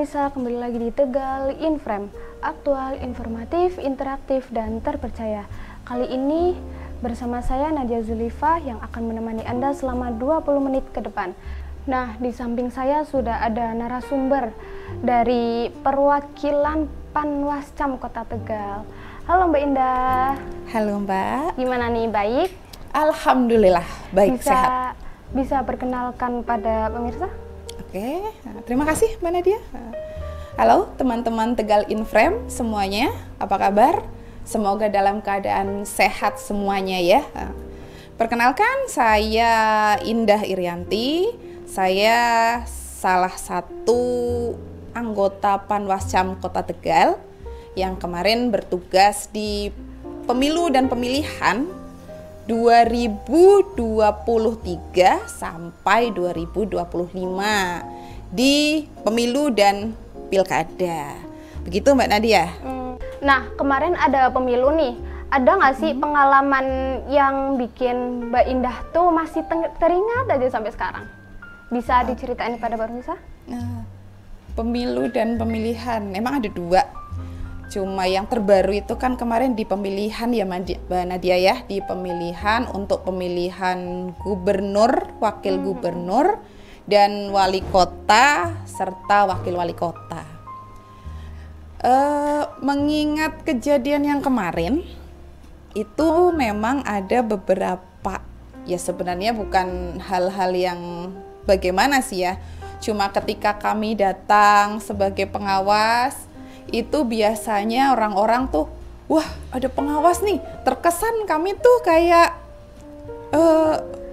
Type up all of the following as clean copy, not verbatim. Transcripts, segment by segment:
pemirsa, kembali lagi di Tegal Inframe, aktual, informatif, interaktif, dan terpercaya. Kali ini bersama saya Nadia Zulifah yang akan menemani Anda selama 20 menit ke depan. Nah, di samping saya sudah ada narasumber dari perwakilan Panwascam Kota Tegal. Halo Mbak Indah. Halo Mbak. Gimana nih, baik? Alhamdulillah, baik, sehat. Bisa perkenalkan pada pemirsa? Oke, terima kasih Mbak Nadia. Halo teman-teman Tegal Inframe semuanya, apa kabar? Semoga dalam keadaan sehat semuanya ya. Perkenalkan, saya Indah Irianti. Saya salah satu anggota Panwascam Kota Tegal yang kemarin bertugas di pemilu dan pemilihan 2023 sampai 2025 di pemilu dan pilkada. Begitu Mbak Nadia. Nah, kemarin ada pemilu nih. Ada nggak sih pengalaman yang bikin Mbak Indah tuh masih teringat aja sampai sekarang? Bisa diceritain pada pemirsa? Nah, pemilu dan pemilihan, emang ada dua. Cuma yang terbaru itu kan kemarin di pemilihan ya Mbak Nadia ya, di pemilihan untuk pemilihan gubernur, wakil gubernur, dan wali kota serta wakil wali kota. Mengingat kejadian yang kemarin, itu memang ada beberapa, ya sebenarnya bukan hal-hal yang bagaimana sih ya, cuma ketika kami datang sebagai pengawas, itu biasanya orang-orang tuh, wah ada pengawas nih, terkesan kami tuh kayak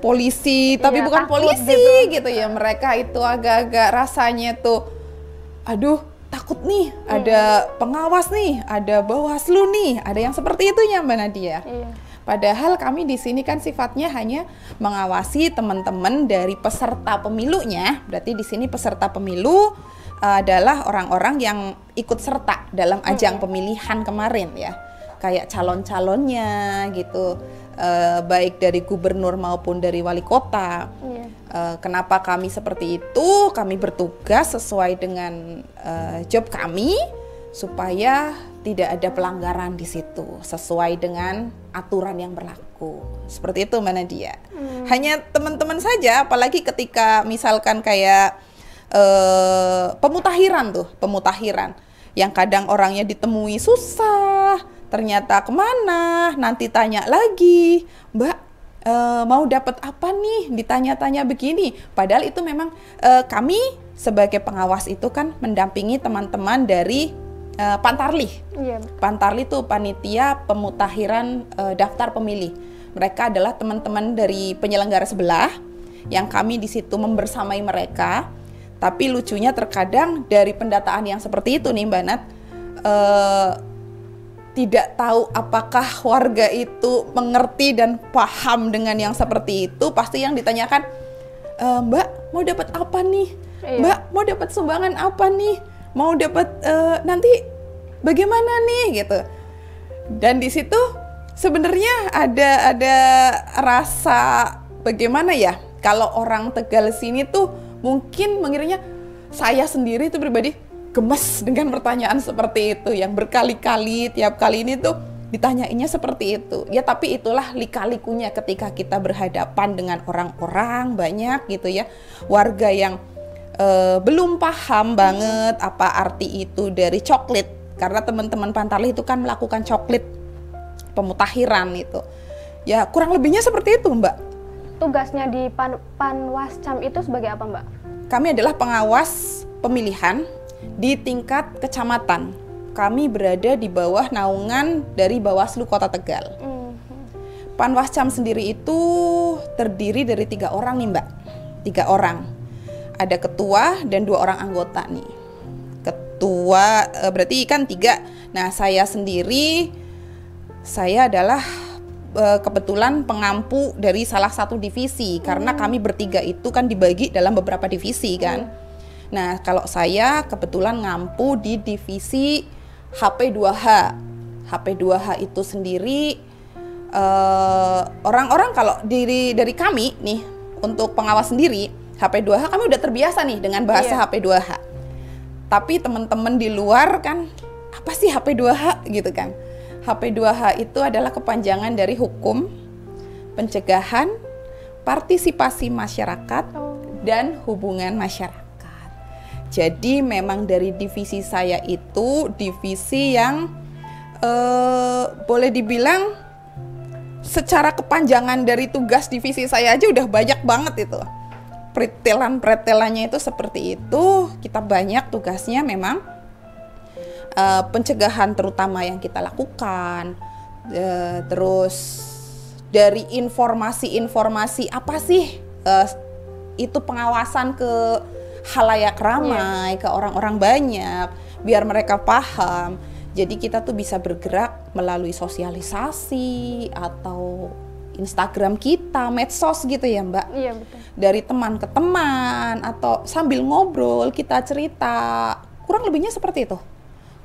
polisi, tapi bukan polisi gitu ya. Mereka itu agak-agak rasanya tuh, aduh takut nih, ada pengawas nih, ada Bawaslu nih, ada yang seperti itu ya Mbak Nadia. Padahal kami di sini kan sifatnya hanya mengawasi teman-teman dari peserta pemilunya. Berarti di sini peserta pemilu adalah orang-orang yang ikut serta dalam ajang pemilihan kemarin ya, kayak calon-calonnya gitu, baik dari gubernur maupun dari wali kota. Kenapa kami seperti itu? Kami bertugas sesuai dengan job kami supaya tidak ada pelanggaran di situ, sesuai dengan aturan yang berlaku. Seperti itu Mbak Nadia. Hanya teman-teman saja, apalagi ketika misalkan kayak pemutahiran yang kadang orangnya ditemui susah, ternyata kemana, nanti tanya lagi, Mbak mau dapat apa nih, ditanya-tanya begini. Padahal itu memang kami sebagai pengawas itu kan mendampingi teman-teman dari Pantarlih. Pantarlih itu panitia pemutahiran daftar pemilih. Mereka adalah teman-teman dari penyelenggara sebelah yang kami di situ membersamai mereka. Tapi lucunya terkadang dari pendataan yang seperti itu nih Mbak Nat, tidak tahu apakah warga itu mengerti dan paham dengan yang seperti itu. Pasti yang ditanyakan, Mbak mau dapat apa nih? Mbak mau dapat sumbangan apa nih? Mau dapat nanti bagaimana nih gitu. Dan di situ sebenarnya ada rasa bagaimana ya, kalau orang Tegal sini tuh mungkin mengiranya, saya sendiri itu pribadi gemes dengan pertanyaan seperti itu yang berkali-kali, tiap kali ini tuh ditanyainnya seperti itu. Ya tapi itulah lika-likunya ketika kita berhadapan dengan orang-orang banyak gitu ya, warga yang belum paham banget apa arti itu dari coklit, karena teman-teman Pantarlih itu kan melakukan coklit pemutahiran itu. Ya kurang lebihnya seperti itu Mbak. Tugasnya di Panwascam itu sebagai apa Mbak? Kami adalah pengawas pemilihan di tingkat kecamatan. Kami berada di bawah naungan dari Bawaslu Kota Tegal. Panwascam sendiri itu terdiri dari 3 orang nih Mbak. 3 orang. Ada ketua dan 2 orang anggota nih. Ketua berarti kan 3. Nah saya sendiri, saya adalah kebetulan pengampu dari salah satu divisi, karena kami bertiga itu kan dibagi dalam beberapa divisi kan. Nah kalau saya kebetulan ngampu di divisi HP2H. HP2H itu sendiri orang-orang kalau dari kami nih untuk pengawas sendiri HP2H kami udah terbiasa nih dengan bahasa HP2H. Tapi teman-teman di luar kan, apa sih HP2H gitu kan? HP2H itu adalah kepanjangan dari hukum, pencegahan, partisipasi masyarakat, dan hubungan masyarakat. Jadi memang dari divisi saya itu divisi yang boleh dibilang secara kepanjangan dari tugas divisi saya aja udah banyak banget itu. Pretelan-pretelannya itu seperti itu. Kita banyak tugasnya memang pencegahan terutama yang kita lakukan. Terus dari informasi-informasi apa sih itu pengawasan ke halayak ramai, ke orang-orang banyak, biar mereka paham. Jadi kita tuh bisa bergerak melalui sosialisasi atau Instagram kita, medsos gitu ya Mbak. Iya betul. Dari teman ke teman atau sambil ngobrol kita cerita, kurang lebihnya seperti itu.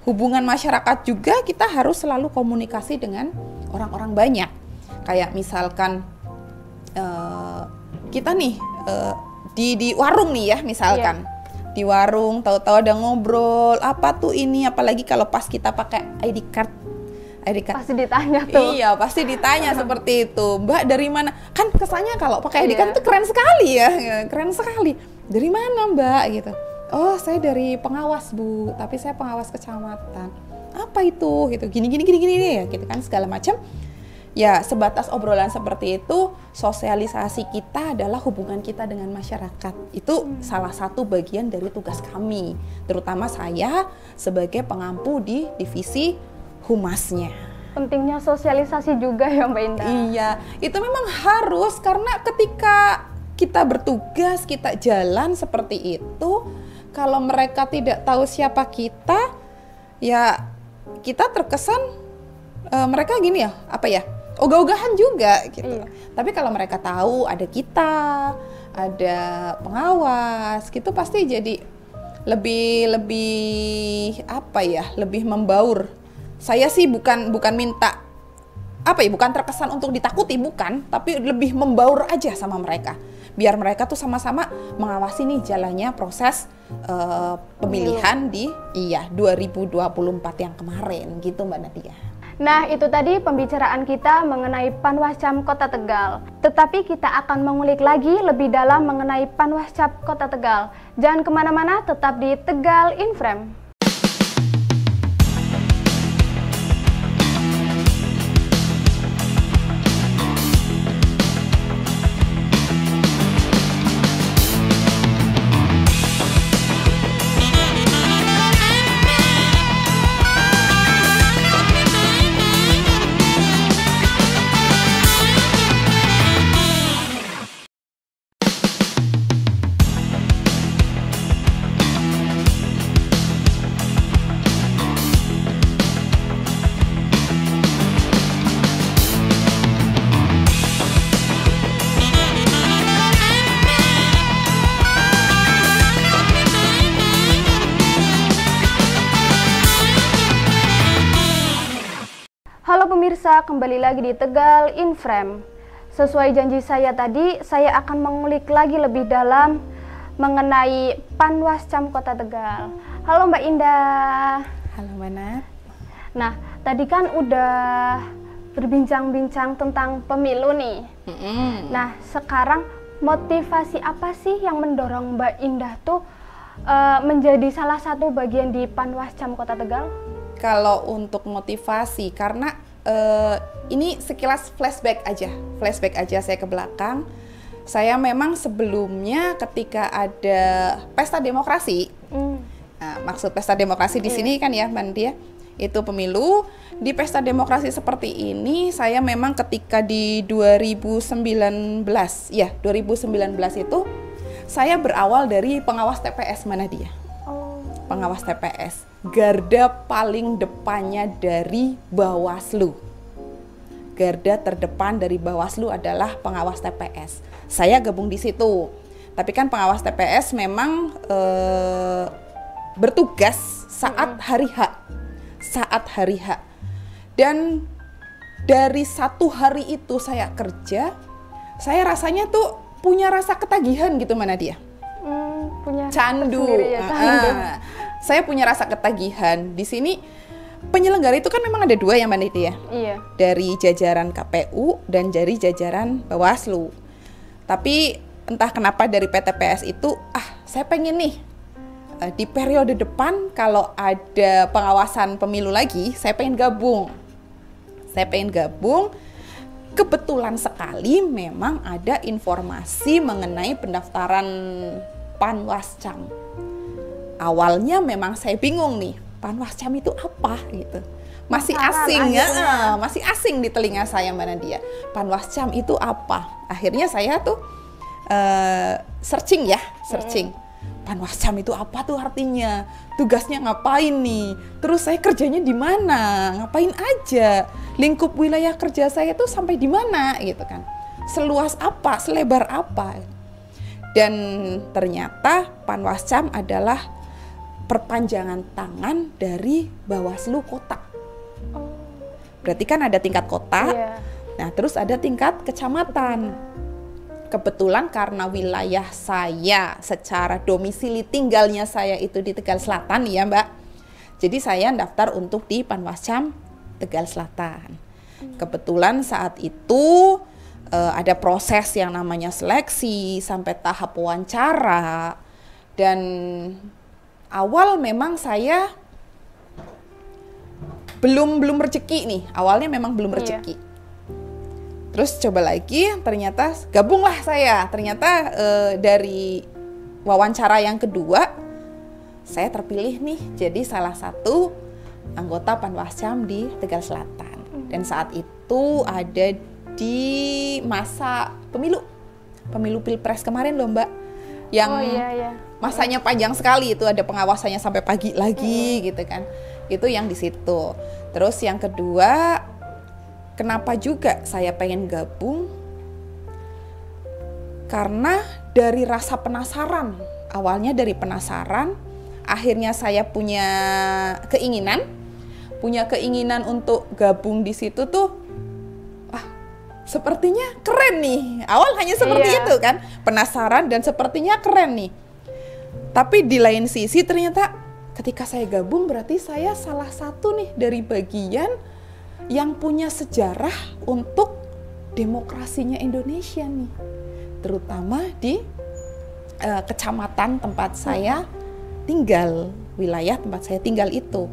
Hubungan masyarakat juga kita harus selalu komunikasi dengan orang-orang banyak. Kayak misalkan kita nih di warung nih ya misalkan. Iya. Di warung tahu-tahu ada ngobrol apa tuh ini, apalagi kalau pas kita pakai ID card pasti ditanya tuh. Iya pasti ditanya seperti itu, Mbak dari mana, kan kesannya kalau pakai ID card tuh keren sekali ya, keren sekali, dari mana Mbak gitu. Oh saya dari pengawas Bu, tapi saya pengawas kecamatan. Apa itu gitu, gini ya gitu kan, segala macam. Ya sebatas obrolan seperti itu, sosialisasi kita adalah hubungan kita dengan masyarakat. Itu salah satu bagian dari tugas kami, terutama saya sebagai pengampu di divisi humasnya. Pentingnya sosialisasi juga ya Mbak Indah. Iya, itu memang harus, karena ketika kita bertugas, kita jalan seperti itu, kalau mereka tidak tahu siapa kita, ya kita terkesan mereka gini ya, apa ya, ogah-ogahan juga gitu. Tapi kalau mereka tahu ada kita, ada pengawas, gitu pasti jadi lebih apa ya, lebih membaur. Saya sih bukan minta apa ya, bukan terkesan untuk ditakuti, bukan, tapi lebih membaur aja sama mereka. Biar mereka tuh sama-sama mengawasi nih jalannya proses pemilihan di 2024 yang kemarin gitu Mbak Nadia. Nah, itu tadi pembicaraan kita mengenai Panwascam Kota Tegal. Tetapi kita akan mengulik lagi lebih dalam mengenai Panwascam Kota Tegal. Jangan kemana-mana, tetap di Tegal in Frame. Halo pemirsa, kembali lagi di Tegal in Frame. Sesuai janji saya tadi, saya akan mengulik lagi lebih dalam mengenai Panwascam Kota Tegal. Halo Mbak Indah. Halo Mbak Nat. Nah, tadi kan udah berbincang-bincang tentang pemilu nih. Nah, sekarang motivasi apa sih yang mendorong Mbak Indah tuh menjadi salah satu bagian di Panwascam Kota Tegal? Kalau untuk motivasi, karena ini sekilas flashback aja saya ke belakang. Saya memang sebelumnya ketika ada pesta demokrasi, nah, maksud pesta demokrasi di sini kan ya Mbak Nadia, itu pemilu. Di pesta demokrasi seperti ini, saya memang ketika di 2019 itu, saya berawal dari pengawas TPS Mbak Nadia. Pengawas TPS, garda paling depannya dari Bawaslu. Garda terdepan dari Bawaslu adalah pengawas TPS. Saya gabung di situ. Tapi kan pengawas TPS memang bertugas saat hari H. Dan dari satu hari itu saya kerja, saya rasanya tuh punya rasa ketagihan gitu Mbak Nadia. Punya candu. Ya, candu. saya punya rasa ketagihan. Di sini penyelenggara itu kan memang ada dua ya Mbak Niti ya. Iya. Dari jajaran KPU dan dari jajaran Bawaslu. Tapi entah kenapa dari PTPS itu, saya pengen nih di periode depan kalau ada pengawasan pemilu lagi, saya pengen gabung. Kebetulan sekali memang ada informasi mengenai pendaftaran Panwascam. Awalnya memang saya bingung nih, Panwascam itu apa gitu. Masih asing ya, masih asing di telinga saya Mbak Nadia. Panwascam itu apa? Akhirnya saya tuh searching. Panwascam itu apa tuh artinya? Tugasnya ngapain nih? Terus saya kerjanya di mana? Ngapain aja? Lingkup wilayah kerja saya tuh sampai di mana gitu kan? Seluas apa? Selebar apa? Dan ternyata Panwascam adalah perpanjangan tangan dari Bawaslu kota. Berarti kan ada tingkat kota, nah terus ada tingkat kecamatan. Kebetulan karena wilayah saya secara domisili tinggalnya saya itu di Tegal Selatan ya Mbak. Jadi saya daftar untuk di Panwascam Tegal Selatan. Kebetulan saat itu ada proses yang namanya seleksi sampai tahap wawancara. Dan awal memang saya belum rezeki nih. Awalnya memang belum rezeki. Terus coba lagi, ternyata gabunglah saya. Ternyata dari wawancara yang kedua, saya terpilih nih jadi salah satu anggota Panwascam di Tegal Selatan. Dan saat itu ada di masa pemilu Pilpres kemarin loh Mbak. Yang masanya panjang sekali, itu ada pengawasannya sampai pagi lagi gitu kan. Itu yang di situ. Terus yang kedua, kenapa juga saya pengen gabung? Karena dari rasa penasaran. Awalnya dari penasaran, akhirnya saya punya keinginan untuk gabung di situ tuh. Sepertinya keren nih. Awal hanya seperti itu kan, penasaran dan sepertinya keren nih. Tapi di lain sisi ternyata ketika saya gabung berarti saya salah satu nih dari bagian yang punya sejarah untuk demokrasinya Indonesia nih, terutama di kecamatan tempat saya tinggal, wilayah tempat saya tinggal itu.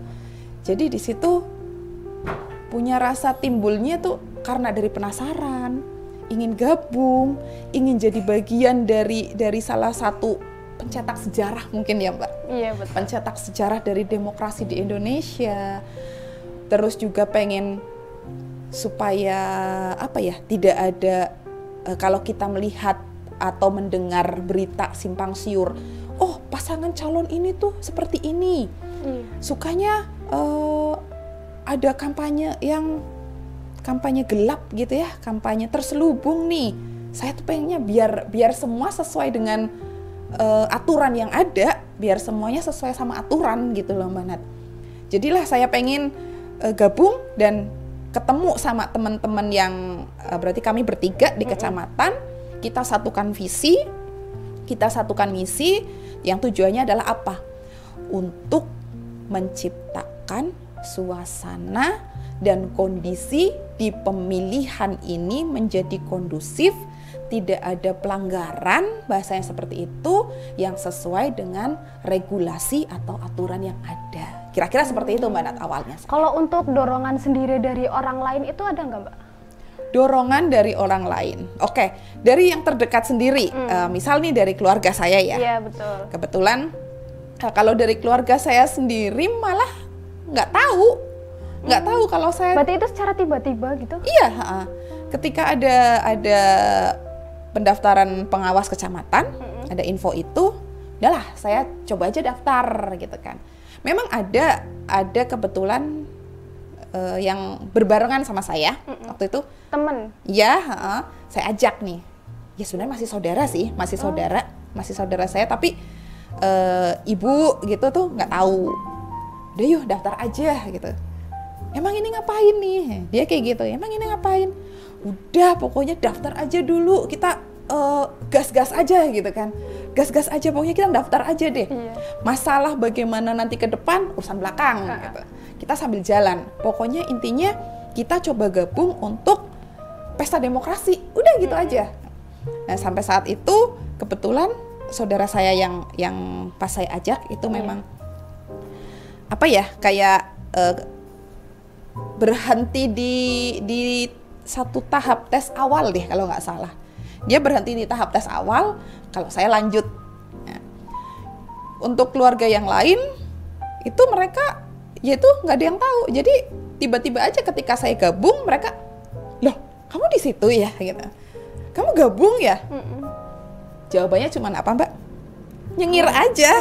Jadi di situ punya rasa timbulnya tuh karena dari penasaran, ingin gabung, ingin jadi bagian dari salah satu pencetak sejarah mungkin ya Mbak. Iya betul. Pencetak sejarah dari demokrasi di Indonesia. Terus juga pengen supaya tidak ada kalau kita melihat atau mendengar berita simpang siur, oh pasangan calon ini tuh seperti ini, sukanya ada kampanye gelap gitu ya, kampanye terselubung nih. Saya tuh pengennya biar semua sesuai dengan aturan yang ada, biar semuanya sesuai sama aturan gitu loh Mbak Nat. Jadilah saya pengen gabung dan ketemu sama teman-teman yang berarti kami bertiga di kecamatan, kita satukan visi, kita satukan misi, yang tujuannya adalah apa? Untuk menciptakan suasana dan kondisi di pemilihan ini menjadi kondusif, tidak ada pelanggaran, bahasanya seperti itu, yang sesuai dengan regulasi atau aturan yang ada. Kira-kira seperti itu Mbak Nat awalnya. Kalau untuk dorongan sendiri dari orang lain itu ada nggak Mbak? Dorongan dari orang lain. Oke, dari yang terdekat sendiri. Misal nih dari keluarga saya ya. Iya betul. Kebetulan kalau dari keluarga saya sendiri malah nggak tahu. Nggak tahu kalau saya. Berarti itu secara tiba-tiba gitu? Iya. Ketika ada pendaftaran pengawas kecamatan, ada info itu, udahlah saya coba aja daftar gitu kan. Memang ada kebetulan yang berbarengan sama saya waktu itu. Temen? Iya, saya ajak nih. Ya sebenarnya masih saudara sih, masih saudara saya, tapi ibu gitu tuh nggak tahu. Udah yuk daftar aja gitu. Emang ini ngapain nih? Dia kayak gitu, emang ini ngapain? Udah pokoknya daftar aja dulu, kita gas-gas aja gitu kan. Gas-gas aja, pokoknya kita daftar aja deh. Masalah bagaimana nanti ke depan urusan belakang gitu. Kita sambil jalan. Pokoknya intinya kita coba gabung untuk pesta demokrasi. Udah gitu aja. Nah, sampai saat itu kebetulan saudara saya yang pas saya ajak itu memang apa ya, kayak berhenti di satu tahap tes awal deh kalau nggak salah. Dia berhenti di tahap tes awal, kalau saya lanjut. Nah, untuk keluarga yang lain itu mereka ya itu nggak ada yang tahu. Jadi tiba-tiba aja ketika saya gabung mereka, loh kamu di situ ya gitu. Kamu gabung ya? Jawabannya cuma apa Mbak? Nyengir aja.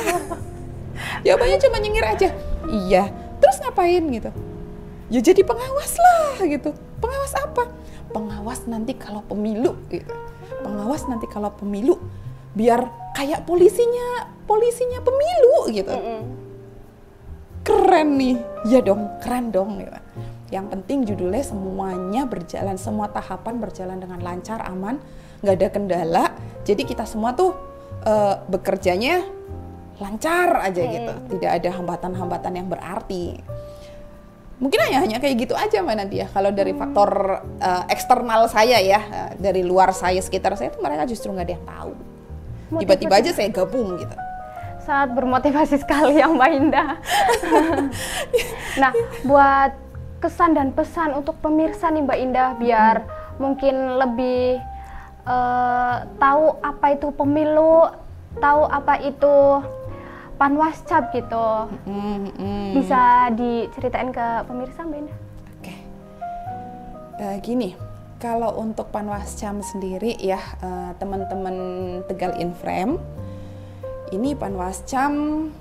Jawabannya cuma nyengir aja. Iya. Terus ngapain gitu? Ya jadi pengawas lah gitu. Pengawas apa? Pengawas nanti kalau pemilu gitu. Pengawas nanti kalau pemilu biar kayak polisinya pemilu gitu. Keren nih. Ya dong, keren dong gitu. Yang penting judulnya semuanya berjalan, semua tahapan berjalan dengan lancar, aman, nggak ada kendala. Jadi kita semua tuh bekerjanya lancar aja gitu, tidak ada hambatan-hambatan yang berarti. Mungkin hanya kayak gitu aja Mbak Nadia. Kalau dari faktor eksternal saya ya, dari luar saya, sekitar saya tuh mereka justru nggak ada yang tahu. Tiba-tiba aja saya gabung gitu. Sangat bermotivasi sekali yang Mbak Indah. Nah, buat kesan dan pesan untuk pemirsa nih Mbak Indah, biar mungkin lebih tahu apa itu pemilu, tahu apa itu Panwascam gitu. Bisa diceritain ke pemirsa Mbak Indah? Oke. Gini, kalau untuk Panwascam sendiri ya, teman-teman Tegal Inframe, ini Panwascam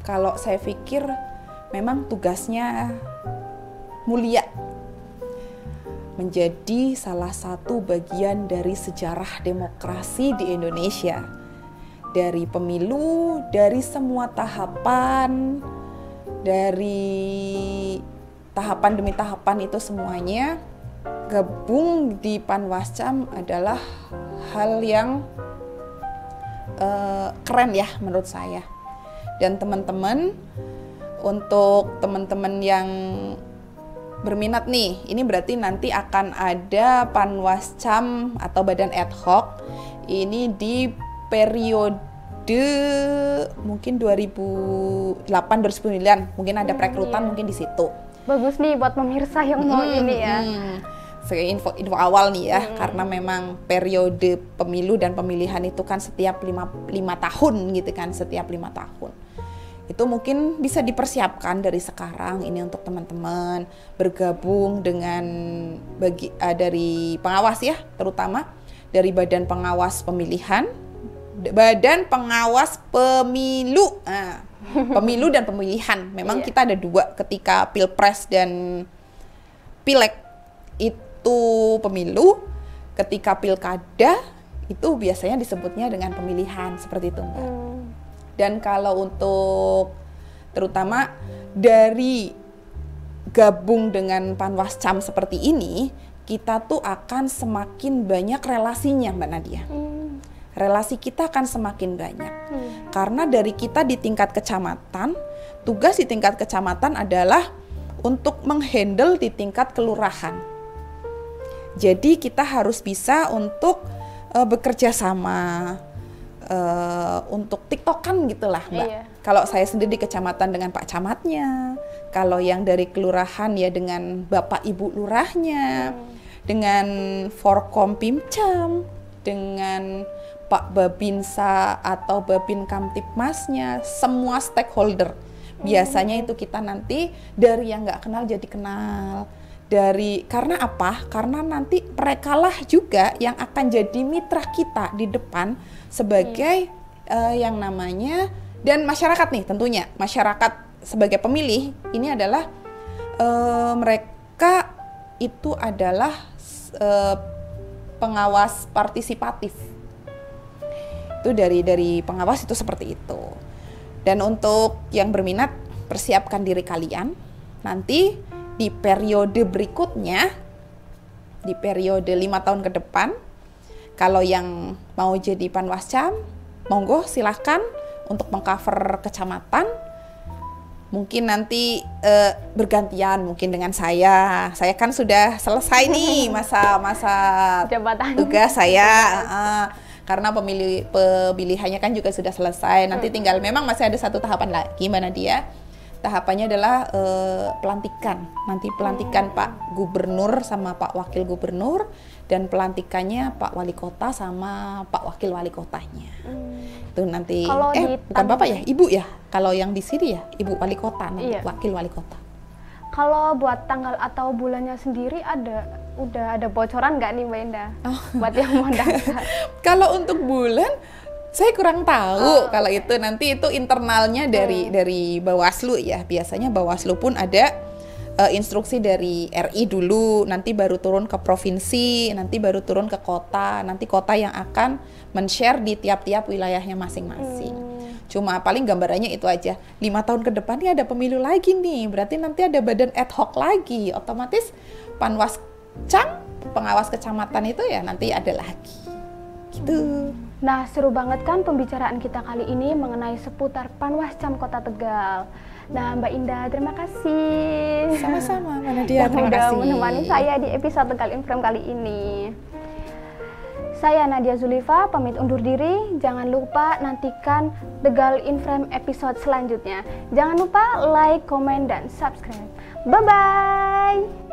kalau saya pikir memang tugasnya mulia, menjadi salah satu bagian dari sejarah demokrasi di Indonesia. Dari pemilu, dari semua tahapan, dari tahapan demi tahapan itu semuanya, gabung di Panwascam adalah hal yang keren ya menurut saya. Dan teman-teman, untuk teman-teman yang berminat nih, ini berarti nanti akan ada Panwascam atau badan ad hoc ini di periode mungkin 2008-2009, mungkin ada perekrutan mungkin di situ. Bagus nih buat pemirsa yang mau ini ya. Info awal nih ya, karena memang periode pemilu dan pemilihan itu kan setiap 5 tahun gitu kan, setiap 5 tahun. Itu mungkin bisa dipersiapkan dari sekarang ini untuk teman-teman bergabung dengan dari pengawas ya, terutama dari Badan Pengawas Pemilihan, Badan Pengawas Pemilu. Nah, pemilu dan pemilihan. Memang kita ada dua, ketika Pilpres dan Pileg itu pemilu, ketika Pilkada itu biasanya disebutnya dengan pemilihan, seperti itu Mbak. Dan kalau untuk terutama dari gabung dengan Panwascam seperti ini, kita tuh akan semakin banyak relasinya Mbak Nadia. Relasi kita akan semakin banyak. Karena dari kita di tingkat kecamatan, tugas di tingkat kecamatan adalah untuk menghandle di tingkat kelurahan. Jadi kita harus bisa untuk bekerja sama, untuk tiktokan gitulah Mbak. Kalau saya sendiri di kecamatan dengan Pak Camatnya, kalau yang dari kelurahan ya dengan Bapak Ibu Lurahnya, dengan Forkom Pimcam, dengan Pak Babinsa atau Babin Kamtipmasnya, semua stakeholder. Biasanya itu kita nanti dari yang nggak kenal jadi kenal. Karena apa? Karena nanti merekalah juga yang akan jadi mitra kita di depan sebagai yang namanya, dan masyarakat nih tentunya, masyarakat sebagai pemilih ini adalah mereka itu adalah pengawas partisipatif. Itu dari pengawas itu seperti itu. Dan untuk yang berminat, persiapkan diri kalian. Nanti di periode berikutnya, di periode 5 tahun ke depan, Kalau yang mau jadi Panwascam, monggo silahkan untuk mengcover kecamatan. Mungkin nanti bergantian mungkin dengan saya. Saya kan sudah selesai nih masa jabatan tugas saya. Karena pemilihannya kan juga sudah selesai. Nanti tinggal memang masih ada satu tahapan lagi, Mbak Nadia. Tahapannya adalah pelantikan. Nanti pelantikan Pak Gubernur sama Pak Wakil Gubernur, dan pelantikannya Pak Wali Kota sama Pak Wakil Wali Kotanya. Itu nanti bukan Bapak ya, Ibu ya. Kalau yang di sini ya Ibu Wali Kota, nanti Wakil Wali Kota. Kalau buat tanggal atau bulannya sendiri udah ada bocoran nggak nih Mbak Indah? Buat yang mau daftar. Kalau untuk bulan saya kurang tahu. Kalau itu nanti itu internalnya dari Bawaslu ya. Biasanya Bawaslu pun ada instruksi dari RI dulu, nanti baru turun ke provinsi, nanti baru turun ke kota. Nanti kota yang akan men-share di tiap-tiap wilayahnya masing-masing. Cuma paling gambarannya itu aja. 5 tahun ke depan nih ada pemilu lagi nih. Berarti nanti ada badan ad hoc lagi. Otomatis Panwascam, pengawas kecamatan itu ya nanti ada lagi. Gitu. Nah, seru banget kan pembicaraan kita kali ini mengenai seputar Panwascam Kota Tegal. Nah, Mbak Indah, terima kasih. Sama-sama, Mbak Nadia. Terima kasih sudah menemani saya di episode Tegal Inframe kali ini. Saya Nadia Zulifa, pamit undur diri. Jangan lupa nantikan Tegal Inframe episode selanjutnya. Jangan lupa like, komen, dan subscribe. Bye-bye!